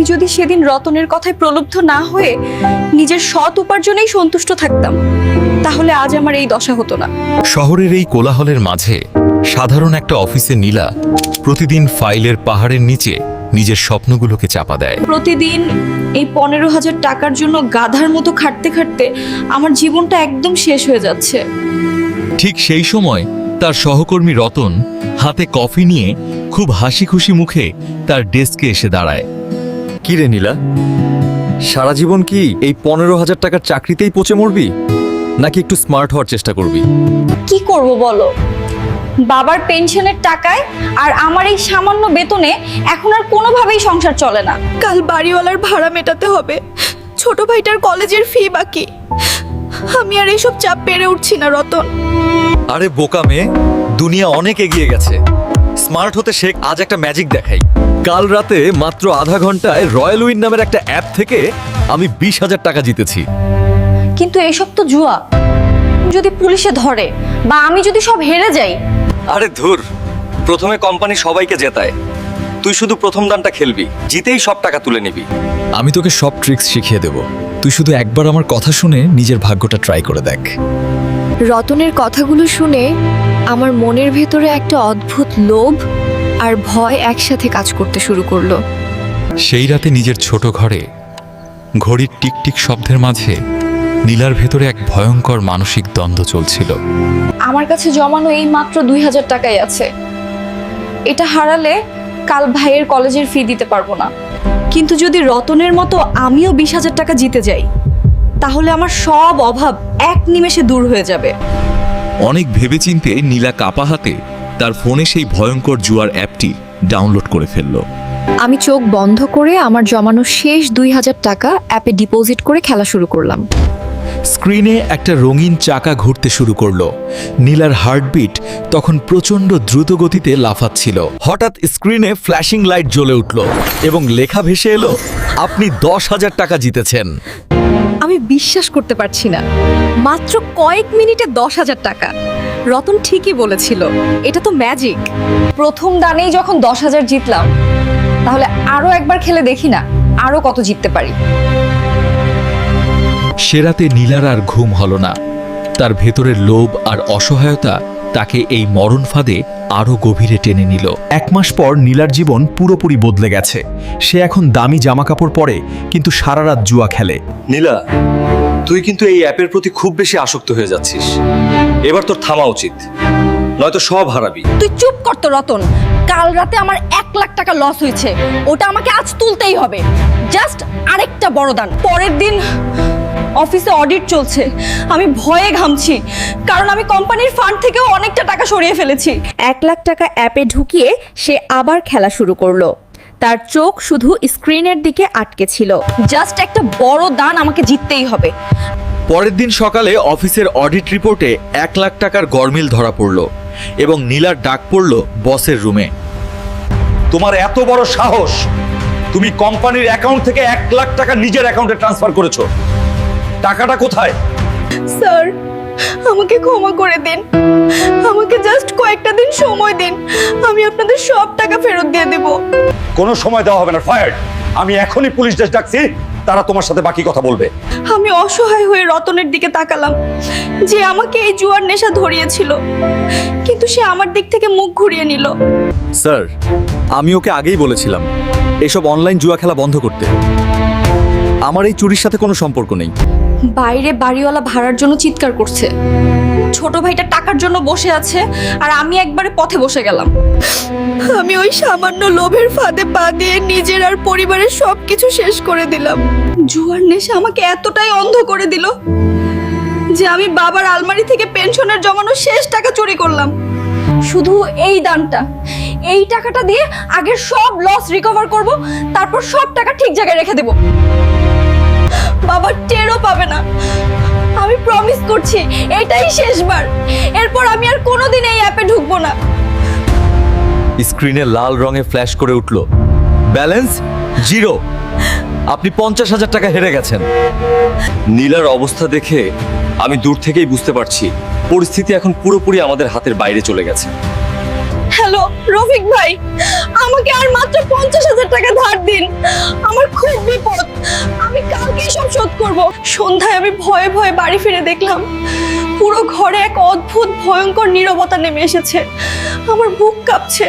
আমি যদি সেদিন রতনের কথায় প্রলুব্ধ না হয়ে নিজের সৎ উপার্জনেই সন্তুষ্ট থাকতাম, তাহলে আজ আমার এই দশা হতো না। শহরের এই কোলাহলের মাঝে সাধারণ একটা অফিসে নীলা প্রতিদিন ফাইলের পাহাড়ের নিচে নিজের স্বপ্নগুলোকে চাপা দেয়। প্রতিদিন এই 15,000 টাকার জন্য গাধার মতো খাটতে খাটতে আমার জীবনটা একদম শেষ হয়ে যাচ্ছে। ঠিক সেই সময় তার সহকর্মী রতন হাতে কফি নিয়ে খুব হাসি খুশি মুখে তার ডেস্কে এসে দাঁড়ায়। কি রে নীলা, সারা জীবন কি এই 15,000 টাকার চাকরিতেই পচে মরবি, নাকি একটু স্মার্ট হওয়ার চেষ্টা করবি? কি করব বলো, বাবার পেনশনের টাকায় আর আমার এই সামান্য বেতনে এখন আর কোনোভাবেই সংসার চলে না। কাল বাড়িওয়ালার ভাড়া মেটাতে হবে, ছোট ভাইটার কলেজের ফি বাকি। আমি আর এইসব চাপ পেরে উঠছি না রতন। আরে বোকা মেয়ে, দুনিয়া অনেক এগিয়ে গেছে, স্মার্ট হতে শেখ। আজ একটা ম্যাজিক দেখাই। কাল রাতে মাত্র আধা ঘন্টায় রয়্যাল উইন নামের একটা অ্যাপ থেকে আমি 20,000 টাকা জিতেছি। কিন্তু এসব তো জুয়া, যদি পুলিশে ধরে বা আমি যদি সব হেরে যাই। আরে ধুর, প্রথমে কোম্পানি সবাইকে জেতায়, তুই শুধু প্রথম দানটা খেলবি, জিতেই সব টাকা তুলে নিবি। আমি তোকে সব ট্রিক্স শিখিয়ে দেব, তুই শুধু একবার আমার কথা শুনে নিজের ভাগ্যটা ট্রাই করে দেখ। রতনের কথাগুলো শুনে আমার মনের ভেতরে একটা অদ্ভুত লোভ আর ভয় একসাথে কাজ করতে শুরু করলো। সেই রাতে নিজের ছোট ঘরে ঘড়ির টিকটিক শব্দের মাঝে নীলার ভেতরে এক ভয়ঙ্কর মানসিক দ্বন্দ্ব চলছিল। আমার কাছে জমানো এই মাত্র 2,000 টাকাই আছে। এটা হারালে কাল ভাইয়ের কলেজের ফি দিতে পারবো না। কিন্তু যদি রতনের মতো আমিও 20,000 টাকা জিতে যাই, তাহলে আমার সব অভাব এক নিমেষে দূর হয়ে যাবে। অনেক ভেবেচিন্তে নীলা কাপা হাতে তার ফোনে সেই ভয়ঙ্কর জুয়ার অ্যাপটি ডাউনলোড করে ফেলল। আমি চোখ বন্ধ করে আমার জমানো শেষ 2,000 টাকা অ্যাপে ডিপোজিট করে খেলা শুরু করলাম। স্ক্রিনে একটা রঙিন চাকা ঘুরতে শুরু করলো। নীলার হার্টবিট তখন প্রচণ্ড দ্রুত গতিতে লাফাচ্ছিল। হঠাৎ স্ক্রিনে ফ্ল্যাশিং লাইট জ্বলে উঠল এবং লেখা ভেসে এলো, আপনি 10,000 টাকা জিতেছেন। আমি বিশ্বাস করতে পারছি না, মাত্র কয়েক মিনিটে 10,000 টাকা। রতন ঠিকই বলেছিল, এটা তো ম্যাজিক। প্রথম দানেই যখন 10,000 জিতলাম, তাহলে আরো একবার খেলে দেখি না আরো কত জিততে পারি। সে রাতে নীলার আর ঘুম হল না। তার ভেতরের লোভ আর অসহায়তা তাকে এই মরণ ফাঁদে আরো গভীরে টেনে নিল। 1 মাস পর নীলার জীবন পুরোপুরি বদলে গেছে। সে এখন দামি জামাকাপড় পরে, কিন্তু সারা রাত জুয়া খেলে। নীলা, তুই কিন্তু এই অ্যাপের প্রতি খুব বেশি আসক্ত হয়ে যাচ্ছিস। এবার তোর থামা উচিত, নয়তো সব হারাবি। তুই চুপ কর তো রতন। কাল রাতে আমার 1 লাখ টাকা লস হয়েছে, ওটা আমাকে আজ তুলতেই হবে। জাস্ট আরেকটা বড় দান। পরের দিন অফিসে অডিট চলছে, আমি ভয়ে ঘামছি, কারণ আমি কোম্পানির ফান্ড থেকেও অনেকটা টাকা সরিয়ে ফেলেছি। 1 লাখ টাকা অ্যাপে ঢুকিয়ে সে আবার খেলা শুরু করলো। তার চোখ শুধু স্ক্রিনের দিকে আটকে ছিল। জাস্ট একটা বড় দান আমাকে জিততেই হবে। পরের দিন সকালে অফিসের অডিট রিপোর্টে 1 লাখ টাকার গরমিল ধরা পড়ল এবং নীলার ডাক পড়ল বসের রুমে। তোমার এত বড় সাহস, তুমি কোম্পানির অ্যাকাউন্ট থেকে 1 লাখ টাকা নিজের অ্যাকাউন্টে ট্রান্সফার করেছো। টাকাটা কোথায়? স্যার, আমাকে ক্ষমা করে দিন, আমাকে জাস্ট কয়েকটা দিন সময় দিন, আমি আপনাদের সব টাকা ফেরত দিয়ে দেব। কোনো সময় দেওয়া হবে না, ফায়ার্ড। আমি এখনই পুলিশ ডাকছি, তারা তোমার সাথে বাকি কথা বলবে। আমি অসহায় হয়ে রতনের দিকে তাকালাম, যে আমাকে এই জুয়ার নেশা ধরিয়েছিল, কিন্তু সে আমার দিক থেকে মুখ ঘুরিয়ে নিল। স্যার, আমি ওকে আগেই বলেছিলাম এসব অনলাইন জুয়া খেলা বন্ধ করতে। আমার এই চুরির সাথে কোনো সম্পর্ক নেই। বাইরে বাড়িওয়ালা ভাড়ার জন্য চিৎকার করছে, ছোট ভাইটা টাকার জন্য বসে আছে, আর আমি একবারে পথে বসে গেলাম। আমি ওই সামান্য লোভের ফাঁদে পা দিয়ে নিজের আর পরিবারের সবকিছু শেষ করে দিলাম। জুয়ার নেশা আমাকে এতটাই অন্ধ করে দিল যে আমি বাবার আলমারি থেকে পেনশনের জমানো শেষ টাকা চুরি করলাম। শুধু এই দানটা, এই টাকাটা দিয়ে আগের সব লস রিকভার করব, তারপর সব টাকা ঠিক জায়গায় রেখে দেব। বাবা টেরও পাবে না। আমি প্রমিস করছি, এটাই শেষবার। এরপর আমি আর কোনোদিন এই অ্যাপে ঢুকবো না। স্ক্রিনে লাল রঙে ফ্ল্যাশ করে উঠল, ব্যালেন্স 0। আপনি 50,000 টাকা হেরে গেছেন। নীলার অবস্থা দেখে আমি দূর থেকেই বুঝতে পারছি পরিস্থিতি এখন পুরোপুরি আমাদের হাতের বাইরে চলে গেছে। হ্যালো রফিক ভাই, আমাকে আর মাত্র 50,000 টাকা ধার দিন। আমার করব? সন্ধ্যায় আমি ভয়ে ভয়ে বাড়ি ফিরে দেখলাম পুরো ঘরে এক অদ্ভুত ভয়ঙ্কর নীরবতা নেমে এসেছে। আমার বুক কাঁপছে।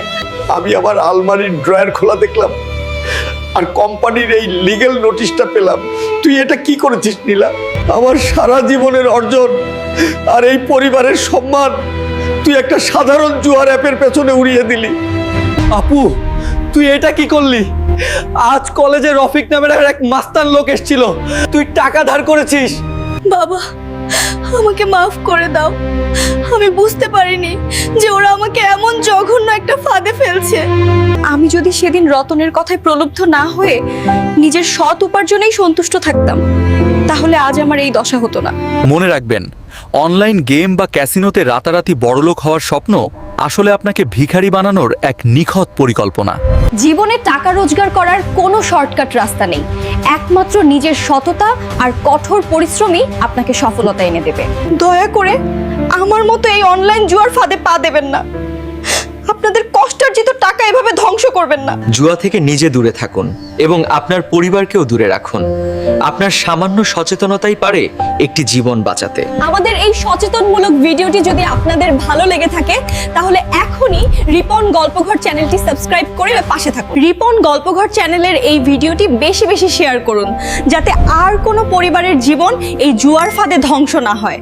আমি আমার আলমারির ড্রয়ার খোলা দেখলাম আর কোম্পানির এই লিগ্যাল নোটিশটা পেলাম। তুই এটা কি করেছিস নীলা? আমার সারা জীবনের অর্জন আর এই পরিবারের সম্মান তুই একটা সাধারণ জুয়ার অ্যাপের পেছনে উড়িয়ে দিলি। আপু, তুই এটা কি করলি? আজ কলেজে রফিক নামের এক মাস্তান লোক এসেছিল, তুই টাকা ধার করেছিস। বাবা, আমাকে মাফ করে দাও। আমি বুঝতে পারিনি যে ওরা আমাকে এমন জঘন্য একটা ফাঁদে ফেলছে। আমি যদি সেদিন রতনের কথায় প্রলুব্ধ না হয়ে নিজের সৎ উপার্জনেই সন্তুষ্ট থাকতাম, তাহলে আজ আমার এই দশা হতো না। মনে রাখবেন, অনলাইন গেম বা ক্যাসিনোতে রাতারাতি বড়লোক হওয়ার স্বপ্ন আসলে আপনাকে ভিখারি বানানোর এক নিখুঁত পরিকল্পনা। জীবনে টাকা রোজগার করার কোনো শর্টকাট রাস্তা নেই, একমাত্র নিজের সততা আর কঠোর পরিশ্রমই আপনাকে সফলতা এনে দেবে। দয়া করে আমার মতো এই অনলাইন জুয়ার ফাঁদে পা দেবেন না। আপনাদের কষ্টার্জিত টাকা এভাবে ধ্বংস করবেন না। জুয়া থেকে নিজে দূরে থাকুন এবং আপনার পরিবারকেও দূরে রাখুন। আপনার সামান্য সচেতনতাই পারে একটি জীবন বাঁচাতে। আমাদের এই সচেতনমূলক ভিডিওটি যদি আপনাদের ভালো লেগে থাকে, তাহলে এখনই রিপন গল্পঘর চ্যানেলটি সাবস্ক্রাইব করে পাশে থাকুন। রিপন গল্পঘর চ্যানেলের এই ভিডিওটি বেশি বেশি শেয়ার করুন, যাতে আর কোনো পরিবারের জীবন এই জুয়ার ফাঁদে ধ্বংস না হয়।